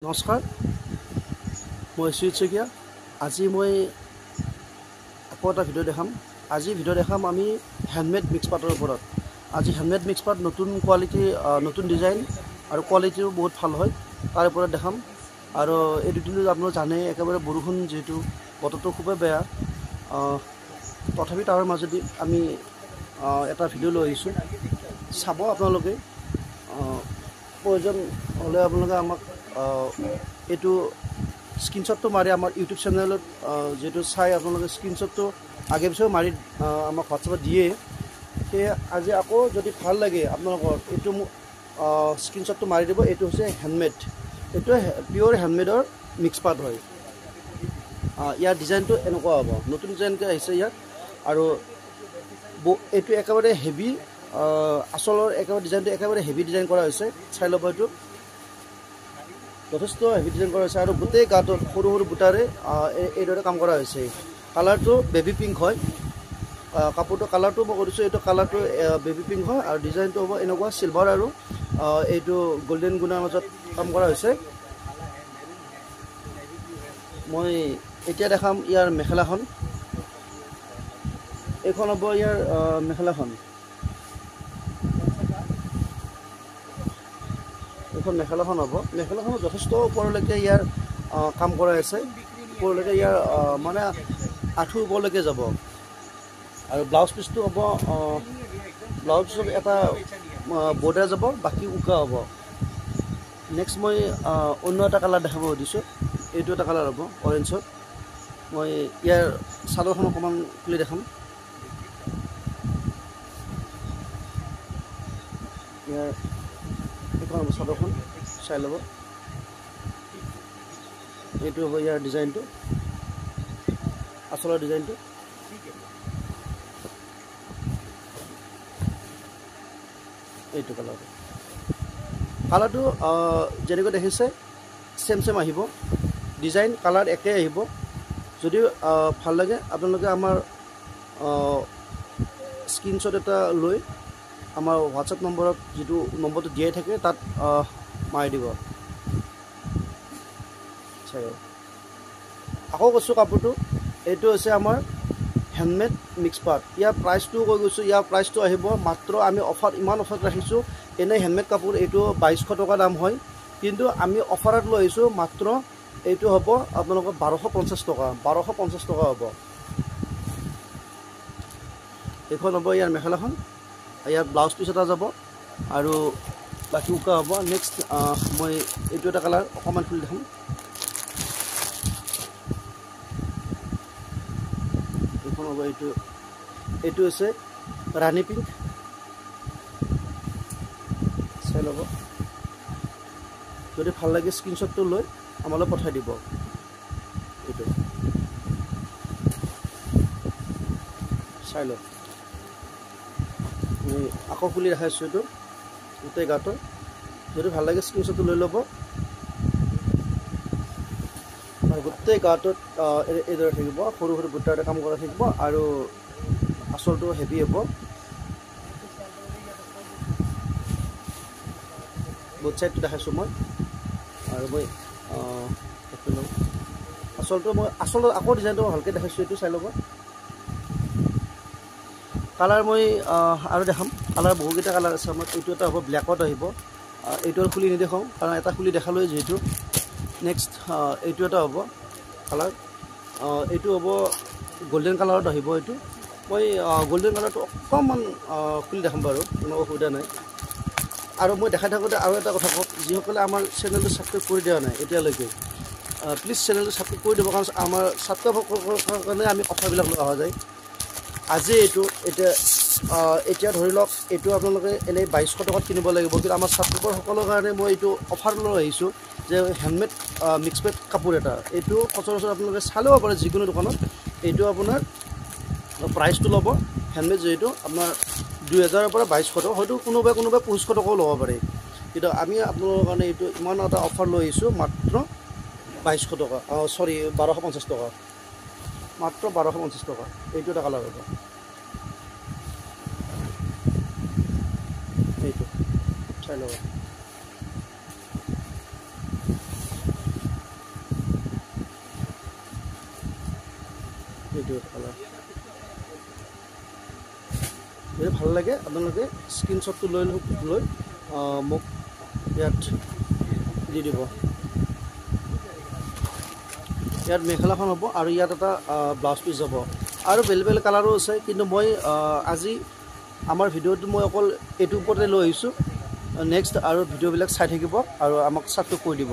নমস্কাৰ, মই সুজিত শইকীয়া। আজি মই আকৌ এটা ভিডিঅ' দেখাম। আজি ভিডিঅ' দেখাম আমি হেণ্ডমেড মিক্স পাটৰ ওপৰত। আজি হেণ্ডমেড মিক্স পাট নতুন কোৱালিটি, নতুন ডিজাইন আৰু কোৱালিটিও বহুত ভাল হয়, তাৰ ওপৰত দেখাম। আৰু এই দুদিনত আপোনালোকে জানে একেবাৰে বৰষুণ, যিহেতু বতৰটো খুবেই বেয়া, তথাপি তাৰ মাজেদি আমি এটা ভিডিঅ' লৈ আহিছোঁ। চাব আপোনালোকে, প্ৰয়োজন হ'লে আপোনালোকে আমাক এইটো স্ক্ৰীনশ্বটটো মাৰি আমাৰ ইউটিউব চেনেলত যিহেতু চাই আপোনালোকে স্ক্ৰীনশ্বটটো আগে পিছেও মাৰি আমাক হোৱাটছএপত দিয়ে। সেয়ে আজি আকৌ যদি ভাল লাগে আপোনালোকৰ, এইটো মোক স্ক্ৰীনশ্বটটো মাৰি দিব। এইটো হৈছে হেণ্ডমেড, এইটো পিয়'ৰ হেণ্ডমেডৰ মিক্স পাট হয়। ইয়াৰ ডিজাইনটো এনেকুৱা হ'ব, নতুন ডিজাইনকৈ আহিছে ইয়াত। আৰু এইটো একেবাৰে হেভি, আচলৰ একেবাৰে ডিজাইনটো একেবাৰে হেভি ডিজাইন কৰা হৈছে। চাই ল'ব, এইটো যথেষ্ট হেভি ডিজাইন কৰা হৈছে আৰু গোটেই গাটোত সৰু সৰু বুটাৰে এইদৰে কাম কৰা হৈছে। কালাৰটো বেবী পিংক হয়, কাপোৰটো কালাৰটো মই কৰিছোঁ, এইটো কালাৰটো বেবী পিংক হয়। আৰু ডিজাইনটো হ'ব এনেকুৱা চিলভাৰ আৰু এইটো গল্ডেন গুণাৰ মাজত কাম কৰা হৈছে। মই এতিয়া দেখাম ইয়াৰ মেখেলাখন। এইখন হ'ব ইয়াৰ মেখেলাখন। এইখন মেখেলাখন হ'ব। মেখেলাখনত যথেষ্ট ওপৰলৈকে ইয়াৰ কাম কৰা আছে। ওপৰলৈকে ইয়াৰ মানে আঁঠুৰ ওপৰলৈকে যাব। আৰু ব্লাউজ পিচটো হ'ব, ব্লাউজ পিচত এটা বৰ্ডাৰ যাব, বাকী উকা হ'ব। নেক্সট মই অন্য এটা কালাৰ দেখাব খুজিছোঁ। এইটো এটা কালাৰ হ'ব অৰেঞ্জত। মই ইয়াৰ চাদৰখন অকণমান খুলি দেখাম। ইয়াৰ এইখন হ'ব চাদৰখন, চাই ল'ব। এইটো হ'ব ইয়াৰ ডিজাইনটো, আচলৰ ডিজাইনটো। এইটো কালাৰটো যেনেকৈ দেখিছে চেম আহিব, ডিজাইন কালাৰ একে আহিব। যদি ভাল লাগে আপোনালোকে আমাৰ স্ক্ৰীনশ্বট এটা লৈ আমাৰ হোৱাটছএপ নম্বৰত, যিটো নম্বৰটো দিয়াই থাকে, তাত মাৰি দিব। আকৌ কৈছোঁ কাপোৰটো, এইটো হৈছে আমাৰ হেণ্ডমেড মিক্স পাট। ইয়াৰ প্ৰাইচটো কৈ গৈছোঁ, ইয়াৰ প্ৰাইচটো আহিব মাত্ৰ, আমি অফাৰ, ইমান অফাৰত ৰাখিছোঁ। এনেই হেণ্ডমেড কাপোৰ এইটো 2200 টকা দাম হয়, কিন্তু আমি অফাৰত লৈ আহিছোঁ মাত্ৰ। এইটো হ'ব আপোনালোকৰ 1250 টকা, 1250 টকা হ'ব। এইখন হ'ব ইয়াৰ মেখেলাখন। ইয়াৰ ব্লাউজ পিচ এটা যাব আৰু বাকী উকা হ'ব। নেক্সট মই এইটো এটা কালাৰ অকণমান খুলি দেখাম। এইখন হ'ব, এইটো হৈছে ৰাণী পিংক। চাই ল'ব, যদি ভাল লাগে স্ক্ৰীনশ্বটটো লৈ আমালৈ পঠাই দিব। এইটো চাই লওক, মই আকৌ খুলি দেখাইছোঁ। এইটো গোটেই গাটো, যদি ভাল লাগে স্ক্ৰীনশ্বটটো লৈ ল'ব। আৰু গোটেই গাটোত এইদৰে থাকিব, সৰু সৰু বুটাৰে কাম কৰা থাকিব আৰু আচলটো হেভি হ'ব। বুট চাইডটো দেখাইছোঁ মই। আৰু মই আচলতে আকৌ ডিজাইনটো ভালকৈ দেখাইছোঁ। এইটো চাই ল'ব। কালাৰ মই আৰু দেখাম। কালাৰ বহুকেইটা কালাৰ আছে আমাৰ। এইটো এটা হ'ব ব্লেকত আহিব। এইটো আৰু খুলি নেদেখাওঁ, কাৰণ এটা খুলি দেখালোৱে যিহেতু। নেক্সট এইটো এটা হ'ব কালাৰ, এইটো হ'ব গল্ডেন কালাৰত আহিব। এইটো মই গল্ডেন কালাৰটো অকণমান খুলি দেখাম বাৰু, কোনো অসুবিধা নাই। আৰু মই দেখাই থাকোঁতে আৰু এটা কথা কওঁ, যিসকলে আমাৰ চেনেলটো ছাবস্ক্ৰাইব কৰি দিয়া নাই এতিয়ালৈকে, প্লিজ চেনেলটো ছাবস্ক্ৰাইব কৰি দিব, কাৰণ আমাৰ ছাবস্ক্ৰাইব কাৰণে আমি অফাৰবিলাক লোৱা হোৱা যায়। আজি এতিয়া ধৰি লওক, এইটো আপোনালোকে এনেই 2200 টকাত কিনিব লাগিব, কিন্তু আমাৰ ছাবস্ক্ৰাইবাৰসকলৰ কাৰণে মই এইটো অফাৰ লৈ আহিছোঁ যে হেণ্ডমেড মিক্স পেড কাপোৰ এটা। এইটো সচৰাচৰ আপোনালোকে চাই ল'ব পাৰে যিকোনো দোকানত। এইটো আপোনাৰ প্ৰাইচটো ল'ব হেণ্ডমেড, যিহেতু আপোনাৰ 2000ৰ পৰা 2200 টকা, হয়তো কোনোবাই 2500 টকাও ল'ব পাৰে। কিন্তু আমি আপোনালোকৰ কাৰণে এইটো ইমান এটা অফাৰ লৈ আহিছোঁ, মাত্ৰ 2200 টকা, 1250 টকা, মাত্ৰ 1250 টকা। এইটো এটা কালাৰ হ'ব, এইটো চাই ল'ব। এইটো কালাৰ যদি ভাল লাগে আপোনালোকে স্ক্ৰীনশ্বটটো লৈ মোক ইয়াত দি দিব ইয়াত মেখেলাখন হ'ব আৰু ইয়াত এটা ব্লাউজ পিচ হ'ব আৰু বেলেগ বেলেগ কালাৰো আছে কিন্তু মই আজি আমাৰ ভিডিঅ'টো মই অকল এইটোৰ ওপৰতে লৈ আহিছোঁ নেক্সট আৰু ভিডিঅ'বিলাক চাই থাকিব আৰু আমাক চাৰ্টটো কৈ দিব